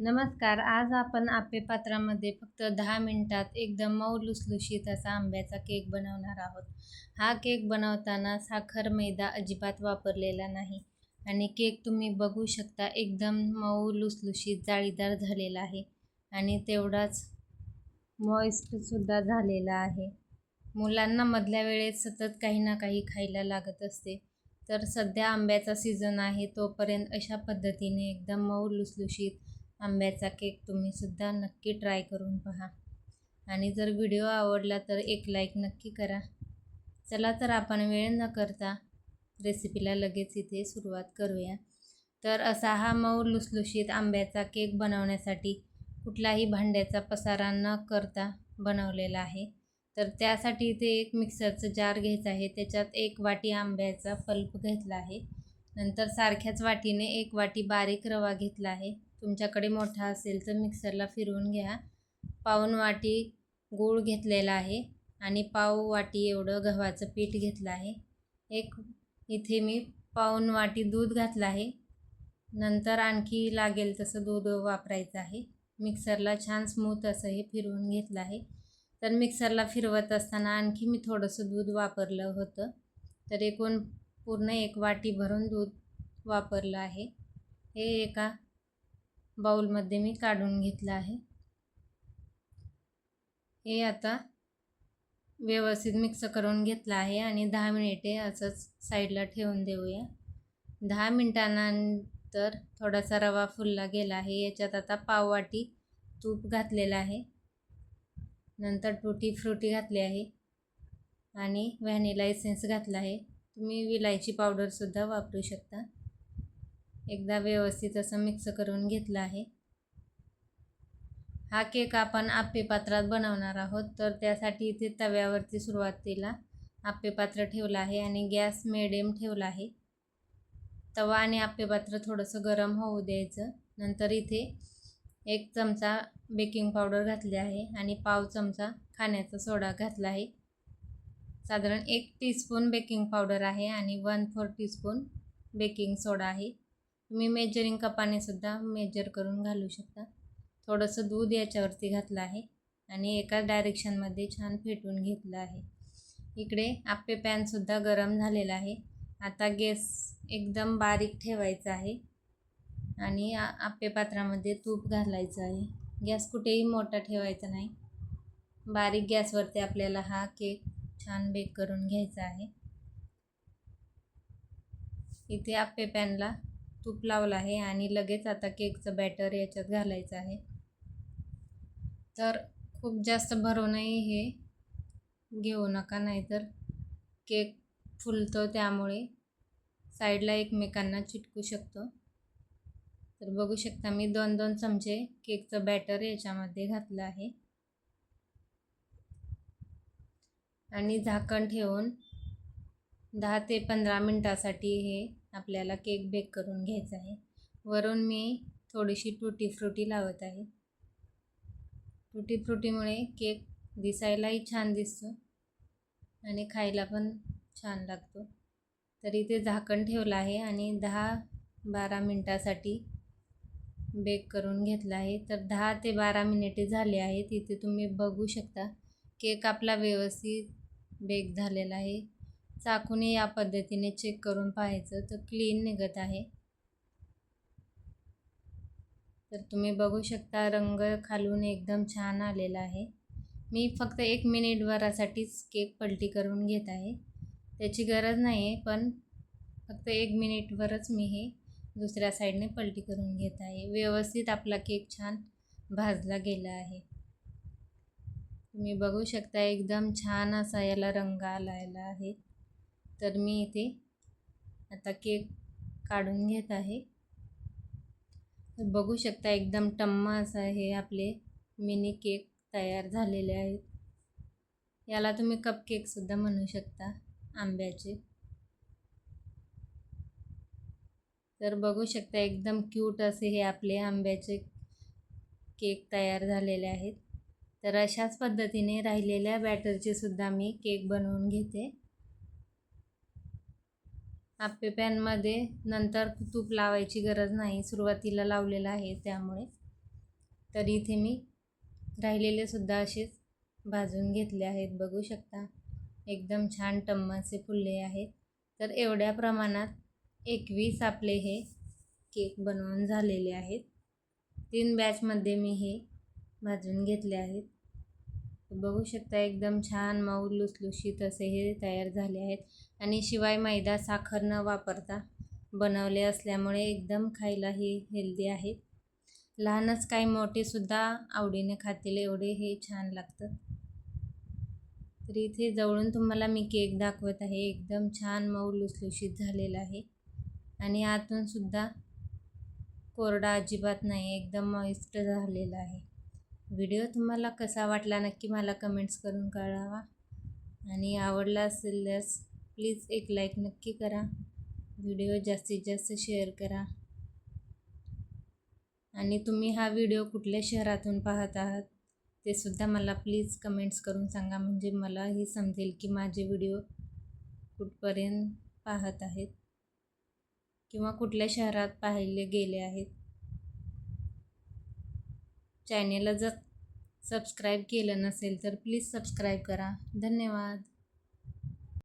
नमस्कार. आज आपण आप्पे पात्रामध्ये फक्त 10 मिनिटात एकदम मऊ लुसलुशीत असा आंब्याचा केक बनवणार आहोत. हा केक बनवताना साखर, मैदा अजिबात वापरलेला नाही आणि केक तुम्ही बघू शकता एकदम मऊ लुसलुशीत जाळीदार झालेला आहे आणि तेवढाच मॉइस्टसुद्धा झालेला आहे. मुलांना मधल्या वेळेत सतत काही ना काही खायला लागत असते, तर सध्या आंब्याचा सीझन आहे तोपर्यंत अशा पद्धतीने एकदम मऊ लुसलुशीत आंब्याचा केक तुम्हीसुद्धा नक्की ट्राय करून पहा. आणि जर व्हिडिओ आवडला तर एक लाईक नक्की करा. चला तर आपण वेळ न करता रेसिपीला लगेच इथे सुरुवात करूया. तर असा हा मऊ लुसलुशीत आंब्याचा केक बनवण्यासाठी कुठलाही भांड्याचा पसारा न करता बनवलेला आहे. तर त्यासाठी इथे एक मिक्सरचं जार घ्यायचं आहे. त्याच्यात 1 वाटी आंब्याचा पल्प घेतला आहे. नंतर सारख्याच वाटीने 1 वाटी बारीक रवा घेतला आहे. तुमच्याकडे मोठा असेल तर मिक्सरला फिरवून घ्या. पाऊण वाटी गूळ घेतलेला आहे आणि पाव वाटी एवढं गव्हाचं पीठ घेतलं आहे. इथे मी पाऊण वाटी दूध घातलं आहे. नंतर आणखी लागेल तसं दूध वापरायचं आहे. मिक्सरला छान स्मूथ असं हे फिरवून घेतलं आहे. तर मिक्सरला फिरवत असताना आणखी मी थोडंसं दूध वापरलं होतं. तर एकूण पूर्ण 1 वाटी भरून दूध वापरलं आहे. हे एका बाउलमध्ये मी काढून घेतलं आहे. हे आता व्यवस्थित मिक्स करून घेतलं आहे आणि 10 मिनिटे असंच साईडला ठेवून देऊया. 10 मिनिटांनंतर थोडासा रवा फुलला गेला आहे. याच्यात आता पाव वाटी तूप घातलेलं आहे. नंतर टुटी फ्रुटी घातली आहे आणि व्हॅनिला एसेन्स घातला आहे. तुम्ही विलायची पावडरसुद्धा वापरू शकता. एकदा व्यवस्थित असं मिक्स करून घेतलं आहे. हा केक आपण आप्पे पात्रात बनवणार आहोत, तर त्यासाठी इथे तव्यावरती सुरुवातीला आप्पे पात्र ठेवलं आहे आणि गॅस मिडियम ठेवला आहे. तवा आणि आप्पे पात्र थोडंसं गरम होऊ द्यायचं. नंतर इथे 1 चमचा बेकिंग पावडर घातली आहे आणि पाव चमचा खाण्याचा सोडा घातला आहे. साधारण 1 टीस्पून बेकिंग पावडर आहे आणि 1/4 टीस्पून बेकिंग सोडा आहे. तुम्ही मेजरिंग कपाने सुद्धा मेजर करून घालू शकता. थोडंसं दूध याच्यावरती घातलं आहे आणि एका डायरेक्शनमध्ये छान फेटून घेतलं आहे. इकडे आप्पे पॅनसुद्धा गरम झालेला आहे. आता गॅस एकदम बारीक ठेवायचा आहे आणि आप्पे पात्रामध्ये तूप घालायचं आहे. गॅस कुठेही मोठा ठेवायचा नाही. बारीक गॅसवरती आपल्याला हा केक छान बेक करून घ्यायचा आहे. इथे आप्पे पॅनला तूप लावलं आहे आणि लगेच आता केकचं बॅटर याच्यात घालायचं आहे. तर खूप जास्त भरूनही हे घेऊ नका, नाहीतर केक फुलतो, त्यामुळे साईडला एकमेकांना चिटकू शकतो. तर बघू शकता मी 2-2 चमचे केकचं बॅटर याच्यामध्ये घातलं आहे आणि झाकण ठेवून 10 ते 15 मिनिटासाठी हे आपल्याला केक बेक करून घ्यायचा आहे. वरून मी थोडीशी टुटी फ्रुटी लावत आहे. टुटी फ्रुटीमुळे केक दिसायलाही छान दिसतो आणि खायला पण छान लागतो. तर इथे झाकण ठेवलं आहे आणि 10-12 मिनिटासाठी बेक करून घेतला आहे. तर 10 ते 12 मिनिटे झाले आहेत. इथे तुम्ही बघू शकता केक आपला व्यवस्थित बेक झालेला आहे. चाकूने या पद्धतीने चेक करून पाहायचं, तर क्लीन निघत आहे. तर तुम्ही बघू शकता रंग खालून एकदम छान आलेला आहे. मी फक्त 1 मिनिटभरासाठीच केक पलटी करून घेत आहे. त्याची गरज नाही आहे, पण फक्त 1 मिनिटभरच मी हे दुसऱ्या साईडने पलटी करून घेत आहे. व्यवस्थित आपला केक छान भाजला गेला आहे. तुम्ही बघू शकता एकदम छान असा याला रंग आलेला आहे. तर मी इथे आता केक काढून घेत आहे. तर बघू शकता एकदम टम्म असं हे आपले मिनी केक तयार झालेले आहेत. याला तुम्ही कपकेकसुद्धा म्हणू शकता आंब्याचे. तर बघू शकता एकदम क्यूट असे हे आपले आंब्याचे केक तयार झालेले आहेत. तर अशाच पद्धतीने राहिलेल्या बॅटरचे सुद्धा मी केक बनवून घेते. आप्पे पॅनमध्ये नंतर तूप लावायची गरज नाही, सुरुवातीला लावलेलं आहे त्यामुळे. तर इथे मी राहिलेले सुद्धा असेच भाजून घेतले आहेत, बघू शकता एकदम छान टम्म फुलले आहेत. तर एवढ्या प्रमाणात 21 आपले हे केक बनवून झालेले आहेत. 3 बॅचमध्ये मी हे भाजून घेतले आहेत. बघू शकता एकदम छान मऊ लुसलुशीत असे हे तयार झाले आहेत. आणि शिवाय मैदा साखर न वापरता बनवले असल्यामुळे एकदम खायलाही हेल्दी आहेत. लहानच काही मोठेसुद्धा आवडीने खातील एवढे हे छान लागतं. तर इथे जवळून तुम्हाला मी केक दाखवत आहे. एकदम छान मऊ लुसलुशीत झालेला आहे आणि आतून सुद्धा कोरडा अजिबात नाही, एकदम मॉइस्ट झालेला आहे. व्हिडिओ तुम्हाला कसा वाटला नक्की मला कमेंट्स करून कळवा आणि आवडला असेल प्लीज एक लाईक नक्की करा. व्हिडिओ जास्तीत जास्त शेअर करा आणि तुम्ही हा व्हिडिओ कुठल्या शहरातून पाहत आहात ते सुद्धा मला प्लीज कमेंट्स करून सांगा, म्हणजे मलाही समजेल की माझे व्हिडिओ कुठपर्यंत पाहत आहेत किंवा कुठल्या शहरात पाहिले गेले आहेत. चॅनेलला जर सबस्क्राईब केलं नसेल तर प्लीज सबस्क्राईब करा. धन्यवाद.